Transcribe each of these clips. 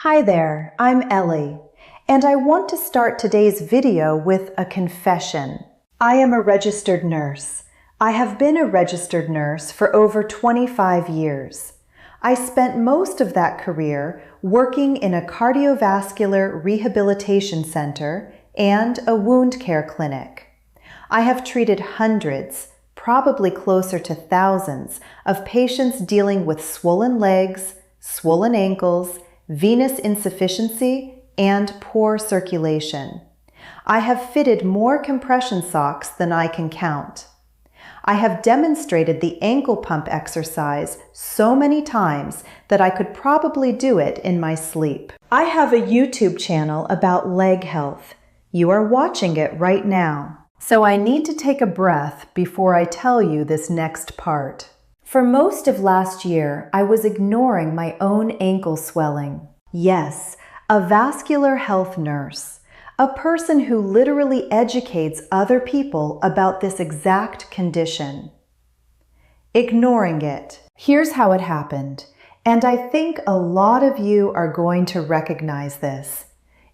Hi there, I'm Ellie, and I want to start today's video with a confession. I am a registered nurse. I have been a registered nurse for over 25 years. I spent most of that career working in a cardiovascular rehabilitation center and a wound care clinic. I have treated hundreds, probably closer to thousands, of patients dealing with swollen legs, swollen ankles, venous insufficiency, and poor circulation. I have fitted more compression socks than I can count. I have demonstrated the ankle pump exercise so many times that I could probably do it in my sleep. I have a YouTube channel about leg health. You are watching it right now. So I need to take a breath before I tell you this next part. For most of last year, I was ignoring my own ankle swelling. Yes, a vascular health nurse, a person who literally educates other people about this exact condition. Ignoring it. Here's how it happened, and I think a lot of you are going to recognize this.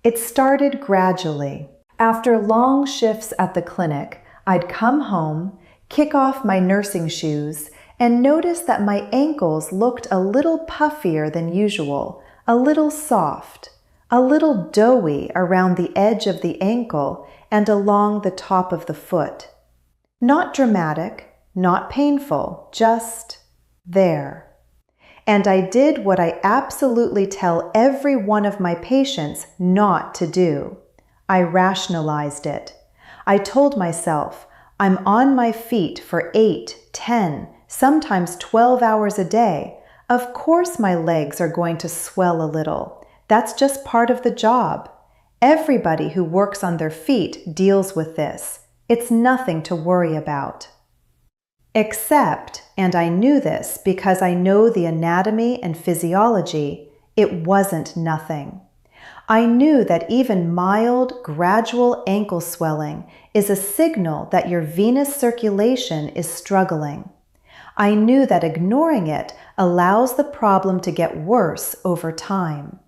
It started gradually. After long shifts at the clinic, I'd come home, kick off my nursing shoes, and notice that my ankles looked a little puffier than usual, a little soft, a little doughy around the edge of the ankle and along the top of the foot. Not dramatic, not painful, just there. And I did what I absolutely tell every one of my patients not to do. I rationalized it. I told myself, I'm on my feet for 8, 10, sometimes 12 hours a day. Of course my legs are going to swell a little. That's just part of the job. Everybody who works on their feet deals with this. It's nothing to worry about. Except, and I knew this because I know the anatomy and physiology, it wasn't nothing. I knew that even mild, gradual ankle swelling is a signal that your venous circulation is struggling. I knew that ignoring it allows the problem to get worse over time.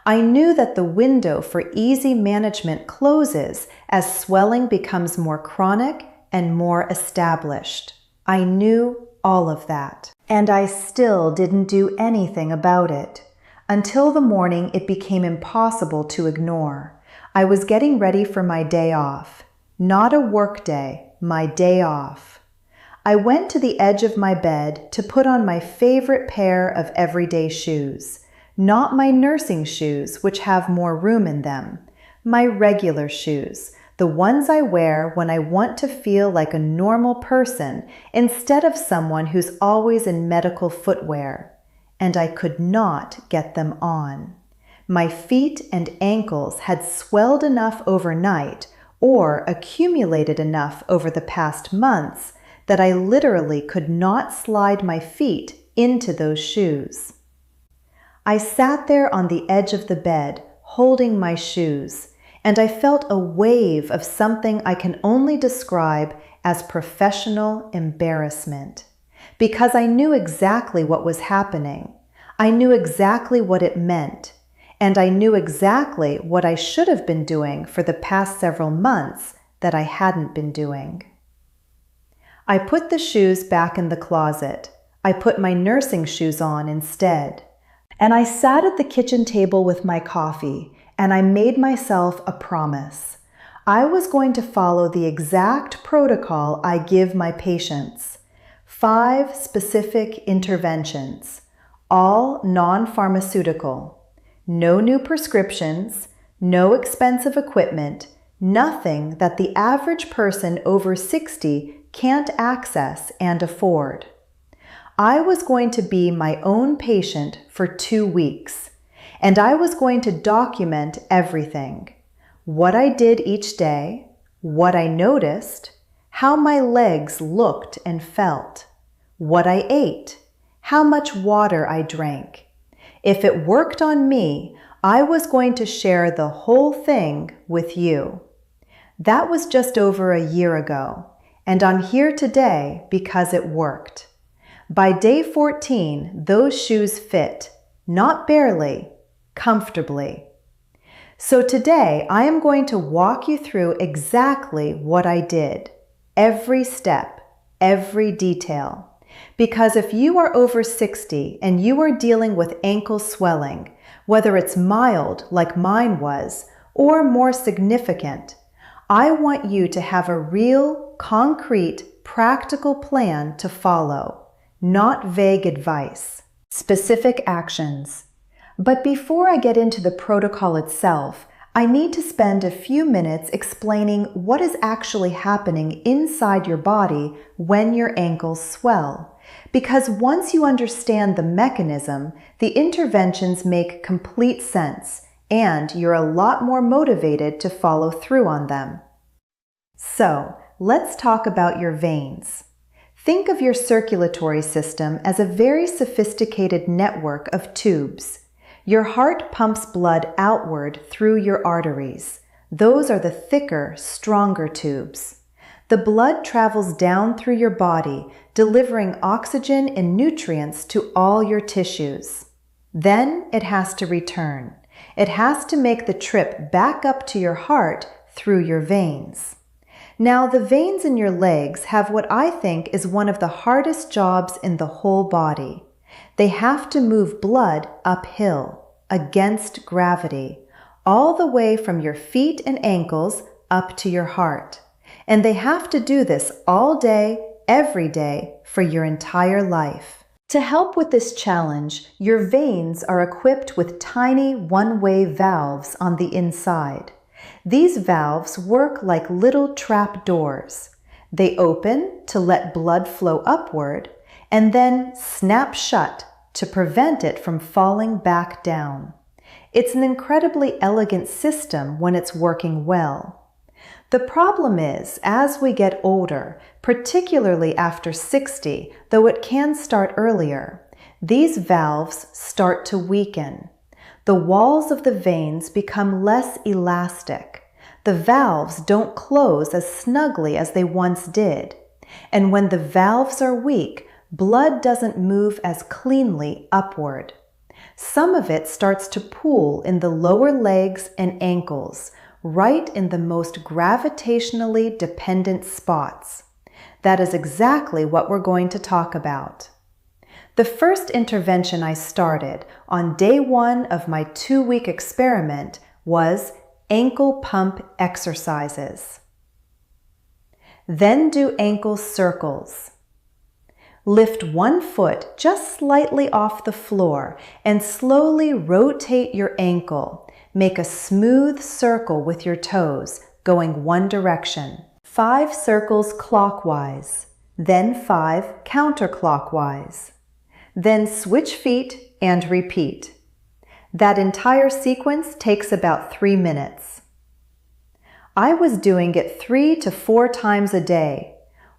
I knew that the window for easy management closes as swelling becomes more chronic and more established. I knew all of that. And I still didn't do anything about it. Until the morning it became impossible to ignore. I was getting ready for my day off. Not a work day, my day off. I went to the edge of my bed to put on my favorite pair of everyday shoes. Not my nursing shoes, which have more room in them. My regular shoes, the ones I wear when I want to feel like a normal person instead of someone who's always in medical footwear. And I could not get them on. My feet and ankles had swelled enough overnight or accumulated enough over the past months that I literally could not slide my feet into those shoes. I sat there on the edge of the bed, holding my shoes, and I felt a wave of something I can only describe as professional embarrassment. Because I knew exactly what was happening. I knew exactly what it meant. And I knew exactly what I should have been doing for the past several months that I hadn't been doing. I put the shoes back in the closet. I put my nursing shoes on instead. And I sat at the kitchen table with my coffee, and I made myself a promise. I was going to follow the exact protocol I give my patients. 5 specific interventions, all non-pharmaceutical. No new prescriptions, no expensive equipment, nothing that the average person over 60 can't access and afford. I was going to be my own patient for 2 weeks, and I was going to document everything. What I did each day, what I noticed, how my legs looked and felt, what I ate, how much water I drank. If it worked on me, I was going to share the whole thing with you. That was just over a year ago, and I'm here today because it worked. By day 14, those shoes fit, not barely, comfortably. So today I am going to walk you through exactly what I did, every step, every detail. Because if you are over 60 and you are dealing with ankle swelling, whether it's mild like mine was, or more significant, I want you to have a real, concrete, practical plan to follow, not vague advice, specific actions. But before I get into the protocol itself, I need to spend a few minutes explaining what is actually happening inside your body when your ankles swell. Because once you understand the mechanism, the interventions make complete sense, and you're a lot more motivated to follow through on them. So, let's talk about your veins. Think of your circulatory system as a very sophisticated network of tubes. Your heart pumps blood outward through your arteries. Those are the thicker, stronger tubes. The blood travels down through your body, delivering oxygen and nutrients to all your tissues. Then it has to return. It has to make the trip back up to your heart through your veins. Now, the veins in your legs have what I think is one of the hardest jobs in the whole body. They have to move blood uphill, against gravity, all the way from your feet and ankles up to your heart. And they have to do this all day, every day, for your entire life. To help with this challenge, your veins are equipped with tiny one-way valves on the inside. These valves work like little trap doors. They open to let blood flow upward, and then snap shut to prevent it from falling back down. It's an incredibly elegant system when it's working well. The problem is, as we get older, particularly after 60, though it can start earlier, these valves start to weaken. The walls of the veins become less elastic. The valves don't close as snugly as they once did. And when the valves are weak, blood doesn't move as cleanly upward. Some of it starts to pool in the lower legs and ankles, right in the most gravitationally dependent spots. That is exactly what we're going to talk about. The first intervention I started on day 1 of my 2-week experiment was ankle pump exercises. Then do ankle circles. Lift one foot just slightly off the floor and slowly rotate your ankle. Make a smooth circle with your toes, going one direction. 5 circles clockwise, then 5 counterclockwise. Then switch feet and repeat. That entire sequence takes about 3 minutes. I was doing it 3 to 4 times a day.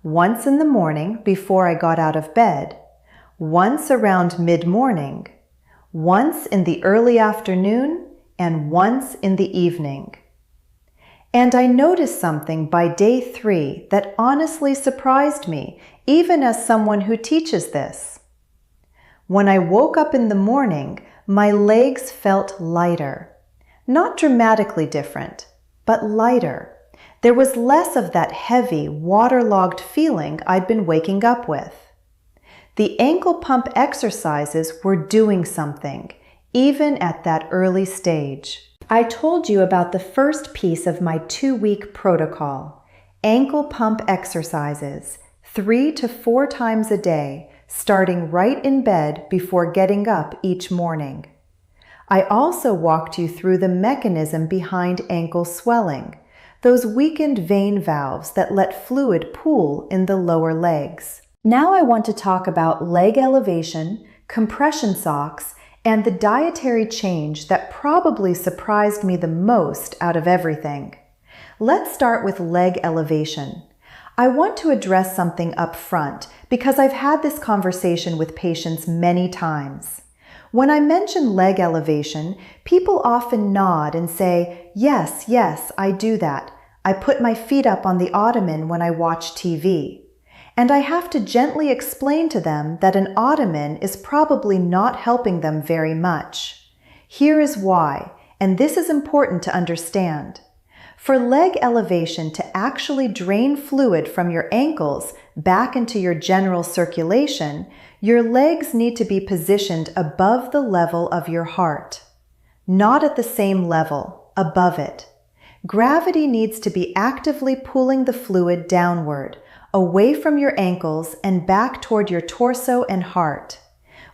Once in the morning before I got out of bed, once around mid-morning, once in the early afternoon, and once in the evening. And I noticed something by day 3 that honestly surprised me, even as someone who teaches this. When I woke up in the morning, my legs felt lighter. Not dramatically different, but lighter. There was less of that heavy, waterlogged feeling I'd been waking up with. The ankle pump exercises were doing something, even at that early stage. I told you about the first piece of my 2-week protocol, ankle pump exercises, 3 to 4 times a day, starting right in bed before getting up each morning. I also walked you through the mechanism behind ankle swelling, those weakened vein valves that let fluid pool in the lower legs. Now I want to talk about leg elevation, compression socks, and the dietary change that probably surprised me the most out of everything. Let's start with leg elevation. I want to address something up front because I've had this conversation with patients many times. When I mention leg elevation, people often nod and say, "Yes, yes, I do that. I put my feet up on the ottoman when I watch TV." And I have to gently explain to them that an ottoman is probably not helping them very much. Here is why, and this is important to understand. For leg elevation to actually drain fluid from your ankles back into your general circulation, your legs need to be positioned above the level of your heart. Not at the same level, above it. Gravity needs to be actively pulling the fluid downward, away from your ankles and back toward your torso and heart.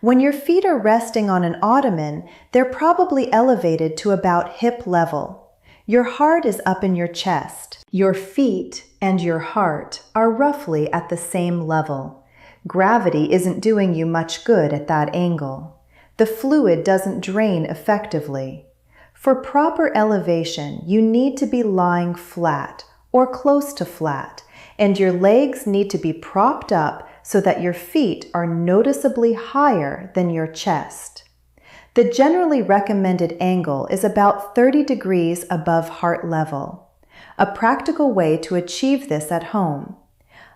When your feet are resting on an ottoman, they're probably elevated to about hip level. Your heart is up in your chest. Your feet and your heart are roughly at the same level. Gravity isn't doing you much good at that angle. The fluid doesn't drain effectively. For proper elevation, you need to be lying flat or close to flat, and your legs need to be propped up so that your feet are noticeably higher than your chest. The generally recommended angle is about 30 degrees above heart level. A practical way to achieve this at home: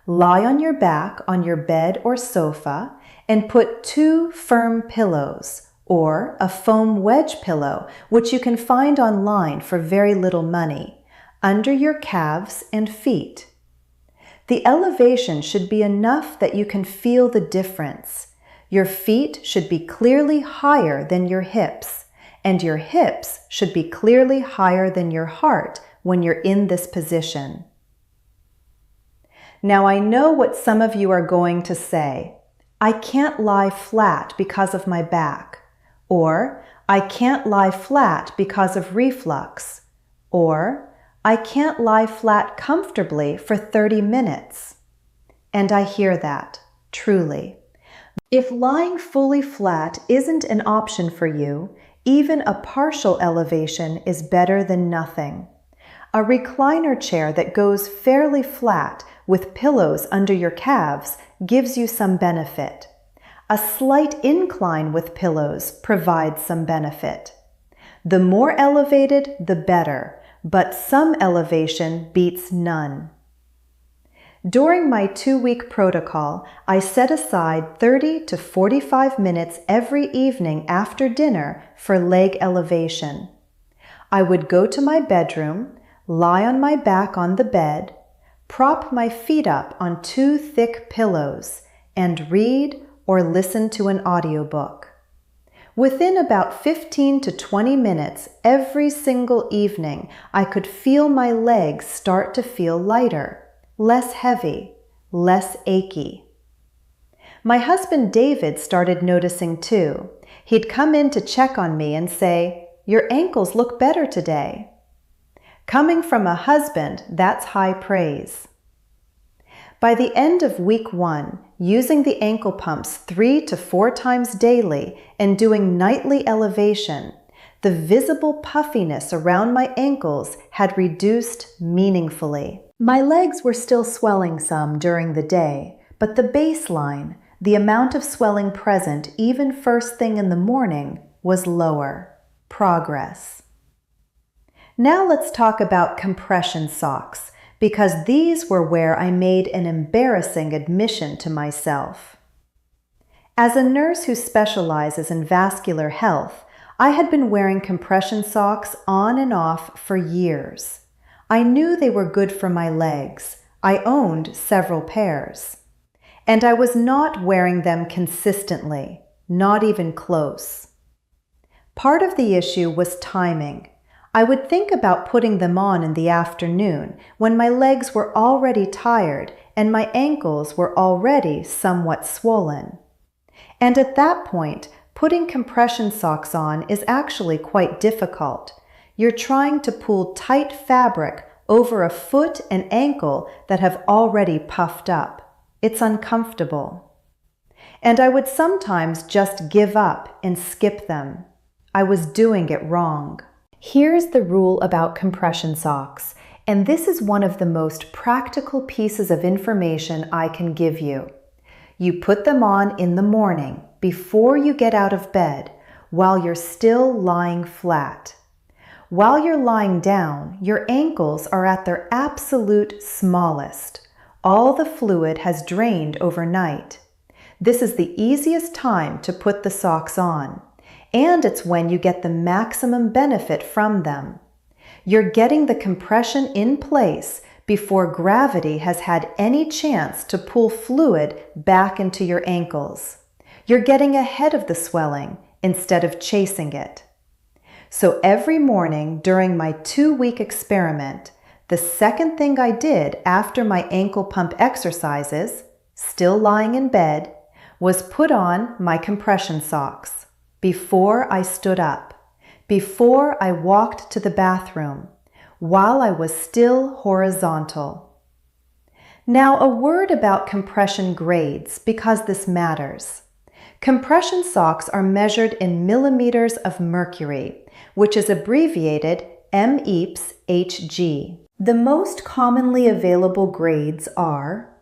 lie on your back on your bed or sofa and put 2 firm pillows, or a foam wedge pillow, which you can find online for very little money, under your calves and feet. The elevation should be enough that you can feel the difference. Your feet should be clearly higher than your hips, and your hips should be clearly higher than your heart when you're in this position. Now I know what some of you are going to say. I can't lie flat because of my back. Or, I can't lie flat because of reflux. Or, I can't lie flat comfortably for 30 minutes. And I hear that, truly. If lying fully flat isn't an option for you, even a partial elevation is better than nothing. A recliner chair that goes fairly flat with pillows under your calves gives you some benefit. A slight incline with pillows provides some benefit. The more elevated, the better, but some elevation beats none. During my 2-week protocol, I set aside 30 to 45 minutes every evening after dinner for leg elevation. I would go to my bedroom, lie on my back on the bed, prop my feet up on 2 thick pillows, and read or listen to an audiobook. Within about 15 to 20 minutes every single evening, I could feel my legs start to feel lighter, less heavy, less achy. My husband David started noticing too. He'd come in to check on me and say, "Your ankles look better today." Coming from a husband, that's high praise. By the end of week 1, using the ankle pumps 3 to 4 times daily and doing nightly elevation, the visible puffiness around my ankles had reduced meaningfully. My legs were still swelling some during the day, but the baseline, the amount of swelling present even first thing in the morning, was lower. Progress. Now let's talk about compression socks, because these were where I made an embarrassing admission to myself. As a nurse who specializes in vascular health, I had been wearing compression socks on and off for years. I knew they were good for my legs. I owned several pairs. And I was not wearing them consistently, not even close. Part of the issue was timing. I would think about putting them on in the afternoon when my legs were already tired and my ankles were already somewhat swollen. And at that point, putting compression socks on is actually quite difficult. You're trying to pull tight fabric over a foot and ankle that have already puffed up. It's uncomfortable. And I would sometimes just give up and skip them. I was doing it wrong. Here's the rule about compression socks, and this is one of the most practical pieces of information I can give you. You put them on in the morning, before you get out of bed, while you're still lying flat. While you're lying down, your ankles are at their absolute smallest. All the fluid has drained overnight. This is the easiest time to put the socks on. and it's when you get the maximum benefit from them. You're getting the compression in place before gravity has had any chance to pull fluid back into your ankles. You're getting ahead of the swelling instead of chasing it. So every morning during my 2-week experiment, the second thing I did after my ankle pump exercises, still lying in bed, was put on my compression socks before I stood up, before I walked to the bathroom, while I was still horizontal. Now, a word about compression grades because this matters. Compression socks are measured in millimeters of mercury, which is abbreviated MEPS Hg. The most commonly available grades are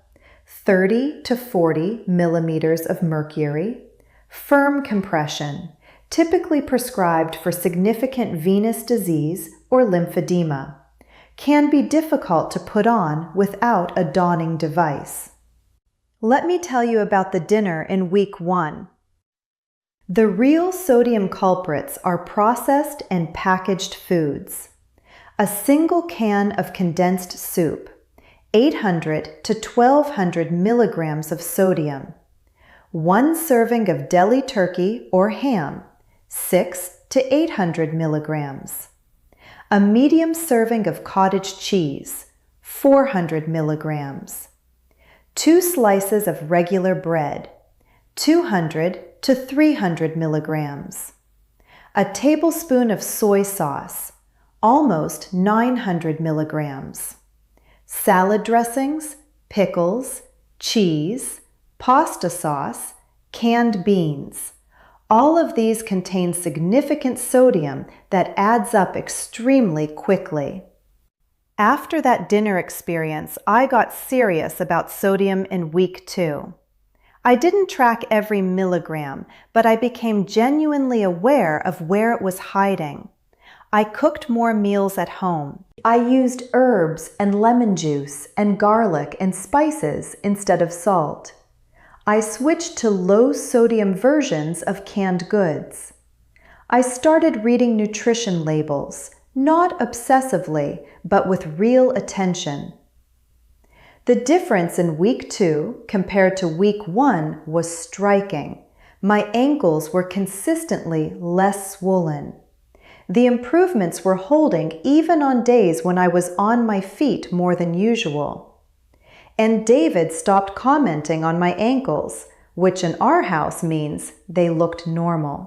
30 to 40 millimeters of mercury, firm compression, typically prescribed for significant venous disease or lymphedema, can be difficult to put on without a donning device. Let me tell you about the dinner in week 1. The real sodium culprits are processed and packaged foods. A single can of condensed soup, 800 to 1200 milligrams of sodium. 1 serving of deli turkey or ham, 6 to 800 milligrams. A medium serving of cottage cheese, 400 milligrams. 2 slices of regular bread, 200 to 300 milligrams. A tablespoon of soy sauce, almost 900 milligrams. Salad dressings, pickles, cheese, pasta sauce, canned beans. All of these contain significant sodium that adds up extremely quickly. After that dinner experience, I got serious about sodium in week 2. I didn't track every milligram, but I became genuinely aware of where it was hiding. I cooked more meals at home. I used herbs and lemon juice and garlic and spices instead of salt. I switched to low-sodium versions of canned goods. I started reading nutrition labels, not obsessively, but with real attention. The difference in week 2 compared to week 1 was striking. My ankles were consistently less swollen. The improvements were holding even on days when I was on my feet more than usual. And David stopped commenting on my ankles, which in our house means they looked normal.